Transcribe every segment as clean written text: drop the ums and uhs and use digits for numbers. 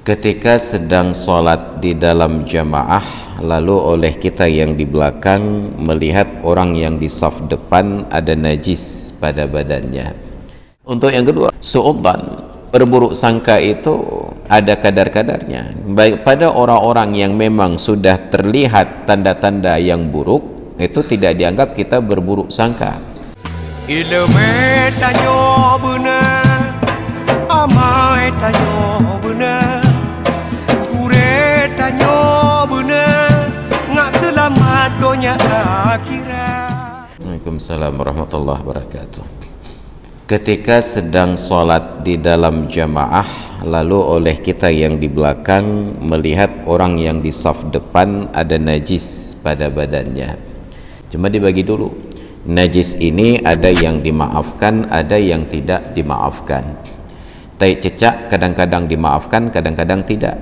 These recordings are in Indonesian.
Ketika sedang sholat di dalam jamaah, lalu oleh kita yang di belakang melihat orang yang di saf depan ada najis pada badannya. Untuk yang kedua, su'udzan, berburuk sangka itu ada kadar-kadarnya. Baik pada orang-orang yang memang sudah terlihat tanda-tanda yang buruk, itu tidak dianggap kita berburuk sangka. Ilmu tanyo benar, amai tanyo benar, kure tanyo benar, ngak selamat dunia akhirat. Waalaikumsalam warahmatullahi wabarakatuh. Ketika sedang sholat di dalam jamaah, lalu oleh kita yang di belakang melihat orang yang di saf depan ada najis pada badannya. Cuma dibagi dulu, najis ini ada yang dimaafkan, ada yang tidak dimaafkan. Tai cecak kadang-kadang dimaafkan, kadang-kadang tidak.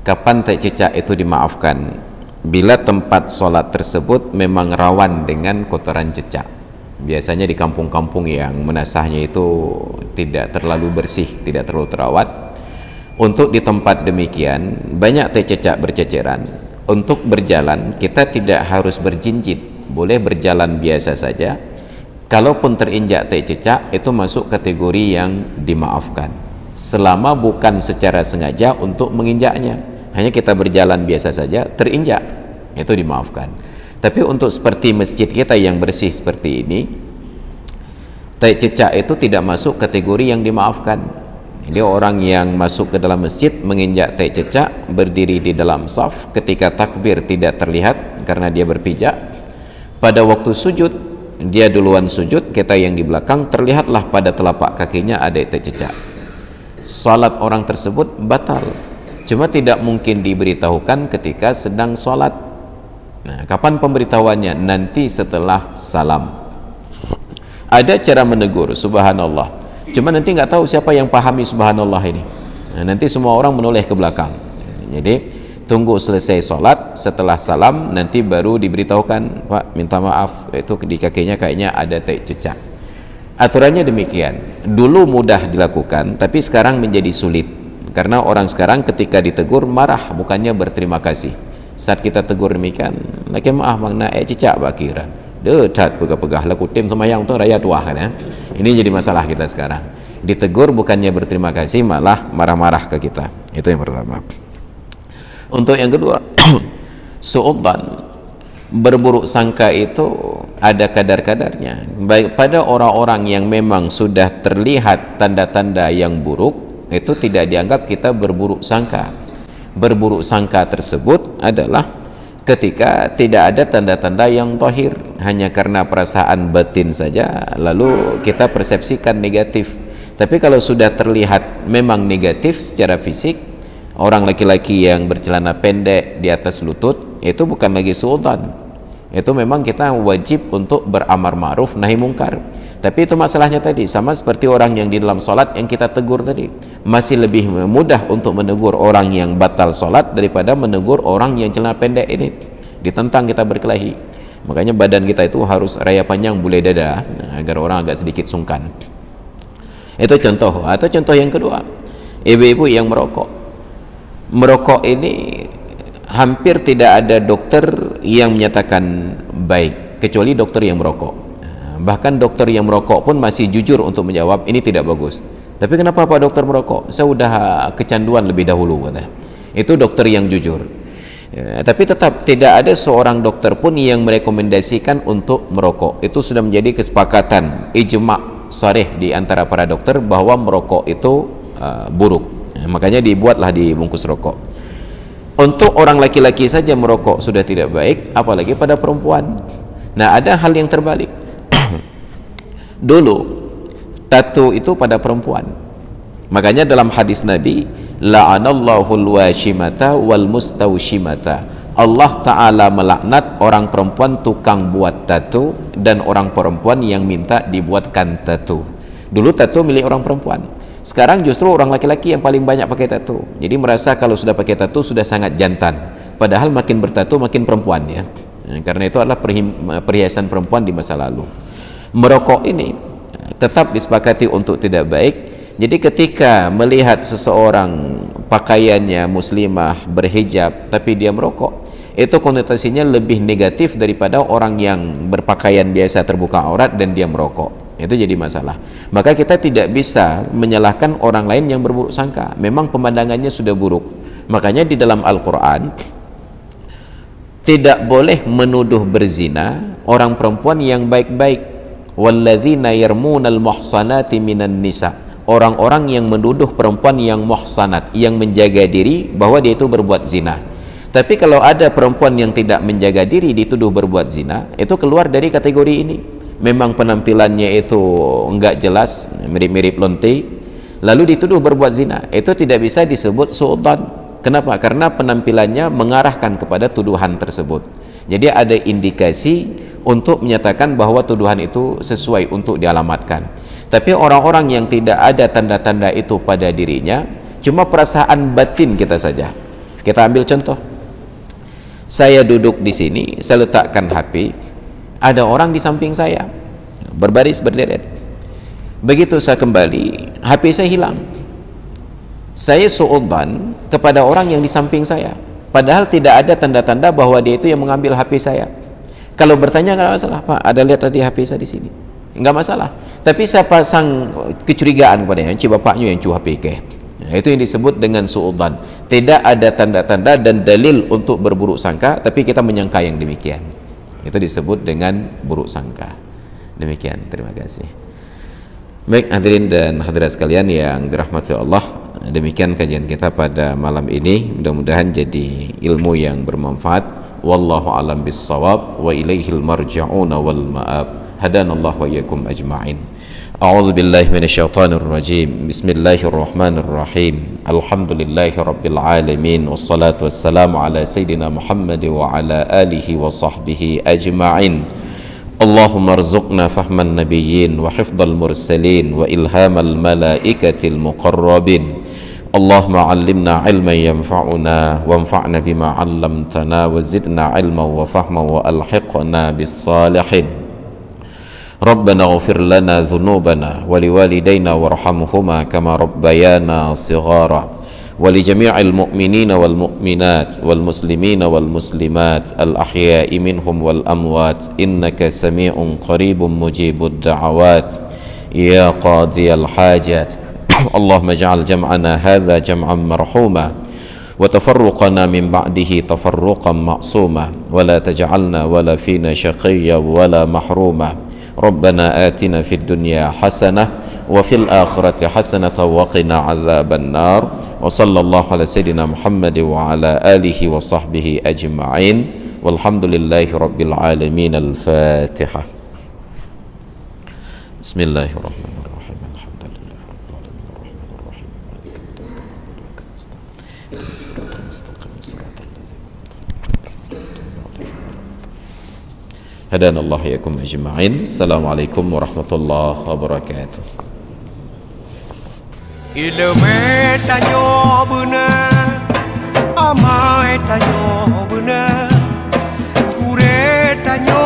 Kapan tai cecak itu dimaafkan? Bila tempat sholat tersebut memang rawan dengan kotoran cecak. Biasanya di kampung-kampung yang menasahnya itu tidak terlalu bersih, tidak terlalu terawat. Untuk di tempat demikian banyak tai cecak berceceran. Untuk berjalan kita tidak harus berjinjit, boleh berjalan biasa saja. Kalaupun terinjak tai cecak, itu masuk kategori yang dimaafkan selama bukan secara sengaja untuk menginjaknya. Hanya kita berjalan biasa saja, terinjak, itu dimaafkan. Tapi untuk seperti masjid kita yang bersih seperti ini, tai cecak itu tidak masuk kategori yang dimaafkan. Jadi orang yang masuk ke dalam masjid menginjak tai cecak, berdiri di dalam saf, ketika takbir tidak terlihat karena dia berpijak. Pada waktu sujud, dia duluan sujud, kita yang di belakang terlihatlah pada telapak kakinya ada tai cecak. Salat orang tersebut batal. Cuma tidak mungkin diberitahukan ketika sedang salat. Nah, kapan pemberitahuannya? Nanti setelah salam. Ada cara menegur, subhanallah. Cuma nanti nggak tahu siapa yang pahami subhanallah ini. Nah, nanti semua orang menoleh ke belakang. Jadi tunggu selesai sholat, setelah salam nanti baru diberitahukan, Pak minta maaf, itu di kakinya kayaknya ada tai cecak. Aturannya demikian. Dulu mudah dilakukan, tapi sekarang menjadi sulit. Karena orang sekarang ketika ditegur marah, bukannya berterima kasih. Saat kita tegur demikian, laki maaf makna cicak bakiran detat pegah-pegah laku tim semayang tu raya tuah kan ya. Ini jadi masalah kita sekarang, ditegur bukannya berterima kasih, malah marah-marah ke kita. Itu yang pertama. Untuk yang kedua, su'udzan, berburuk sangka itu ada kadar-kadarnya. Baik pada orang-orang yang memang sudah terlihat tanda-tanda yang buruk, itu tidak dianggap kita berburuk sangka. Berburuk sangka tersebut adalah ketika tidak ada tanda-tanda yang zahir, hanya karena perasaan batin saja lalu kita persepsikan negatif. Tapi kalau sudah terlihat memang negatif secara fisik, orang laki-laki yang bercelana pendek di atas lutut, itu bukan lagi su'udzan. Itu memang kita wajib untuk beramar ma'ruf nahi mungkar. Tapi itu masalahnya tadi, sama seperti orang yang di dalam sholat yang kita tegur tadi. Masih lebih mudah untuk menegur orang yang batal sholat daripada menegur orang yang celana pendek ini. Ditentang kita berkelahi. Makanya badan kita itu harus raya panjang bule dada, agar orang agak sedikit sungkan. Itu contoh. Atau contoh yang kedua, ibu-ibu yang merokok. Merokok ini hampir tidak ada dokter yang menyatakan baik, kecuali dokter yang merokok. Bahkan dokter yang merokok pun masih jujur untuk menjawab ini tidak bagus. Tapi kenapa Pak dokter merokok? Saya sudah kecanduan lebih dahulu kata. Itu dokter yang jujur. Ya, tapi tetap tidak ada seorang dokter pun yang merekomendasikan untuk merokok. Itu sudah menjadi kesepakatan ijma' sharih di antara para dokter bahwa merokok itu buruk. Ya, makanya dibuatlah di bungkus rokok. Untuk orang laki-laki saja merokok sudah tidak baik, apalagi pada perempuan. Nah, ada hal yang terbalik. Dulu tato itu pada perempuan. Makanya dalam hadis Nabi, la'anallahul washimata wal mustawshimata. Allah Ta'ala melaknat orang perempuan tukang buat tato dan orang perempuan yang minta dibuatkan tato. Dulu tato milik orang perempuan. Sekarang justru orang laki-laki yang paling banyak pakai tato. Jadi merasa kalau sudah pakai tato sudah sangat jantan. Padahal makin bertato makin perempuan ya. Karena itu adalah perhiasan perempuan di masa lalu. Merokok ini tetap disepakati untuk tidak baik Jadi ketika melihat seseorang pakaiannya muslimah, berhijab, tapi dia merokok, itu konotasinya lebih negatif daripada orang yang berpakaian biasa terbuka aurat dan dia merokok. Itu jadi masalah. Maka kita tidak bisa menyalahkan orang lain yang berburuk sangka. Memang pemandangannya sudah buruk. Makanya di dalam Al-Quran tidak boleh menuduh berzina orang perempuan yang baik-baik. Walladzina yarmunal muhsanati minan nisa. Orang-orang yang menuduh perempuan yang muhsanat, yang menjaga diri bahwa dia itu berbuat zina. Tapi kalau ada perempuan yang tidak menjaga diri dituduh berbuat zina, itu keluar dari kategori ini. Memang penampilannya itu enggak jelas, mirip-mirip lonte, lalu dituduh berbuat zina, itu tidak bisa disebut su'udzon. Kenapa? Karena penampilannya mengarahkan kepada tuduhan tersebut. Jadi ada indikasi untuk menyatakan bahwa tuduhan itu sesuai untuk dialamatkan. Tapi orang-orang yang tidak ada tanda-tanda itu pada dirinya, cuma perasaan batin kita saja. Kita ambil contoh. Saya duduk di sini, saya letakkan HP, ada orang di samping saya, berbaris berderet. Begitu saya kembali, HP saya hilang. Saya su'udzon kepada orang yang di samping saya, padahal tidak ada tanda-tanda bahwa dia itu yang mengambil HP saya. Kalau bertanya nggak masalah, Pak, ada lihat tadi HP saya di sini, nggak masalah. Tapi saya pasang kecurigaan kepadanya, si bapaknya yang cu HP ke. Itu yang disebut dengan su'udzon. Tidak ada tanda-tanda dan dalil untuk berburuk sangka, tapi kita menyangka yang demikian. Itu disebut dengan buruk sangka. Demikian, terima kasih. Baik hadirin dan hadirat sekalian yang dirahmati Allah, demikian kajian kita pada malam ini. Mudah-mudahan jadi ilmu yang bermanfaat. Wallahu a'lam bis-shawab wa ilaihil marja'una wal ma'ab. Hadanallahu wa iyyakum ajma'in. A'udzu billahi minasyaitonir rajim. Bismillahirrahmanirrahim. Alhamdulillahi rabbil alamin wassalatu wassalamu ala sayidina Muhammad wa ala alihi wa sahbihi ajma'in. Allahumma arzuqna fahman nabiyyin wa hifdzal mursalin wa ilhamal malaikatil muqarrabin. Allahumma 'allimna 'ilman yanfa'una wanfa'na bima 'allamtana wa zidna 'ilman wa fahman wa alhiqna bis salihin. Rabbana ighfir lana dhunubana wa liwalidayna warhamhuma kama rabbayana shighara wa li jami'il mu'minina wal mu'minat wal muslimina wal muslimat al ahya'i minhum wal amwat innaka sami'un qaribun mujibud da'awat ya qadiyal hajat. Allahumma ij'al jam'ana hadha jam'an marhuma wa tafarruqana min ba'dihi tafarruqan ma'suma wa la taj'alna wa la fina shaqiyyan wa la mahruma. Rabbana atina fid dunya hasanah wa fil akhirati hasanah wa qina adzaban nar. Wa sallallahu ala sayidina Muhammad wa ala alihi wa sahbihi ajma'in. Walhamdulillahi rabbil alamin. Al-Fatihah. Bismillahirrahmanirrahim. Alhamdulillahi rabbil alamin arrahmanir rahim maliki yaumiddin. Hadanallahu wa iyyakum ajma'in. Assalamualaikum warahmatullahi wabarakatuh. Ilmu tanyo benar, amai tanyo benar, kure tanyo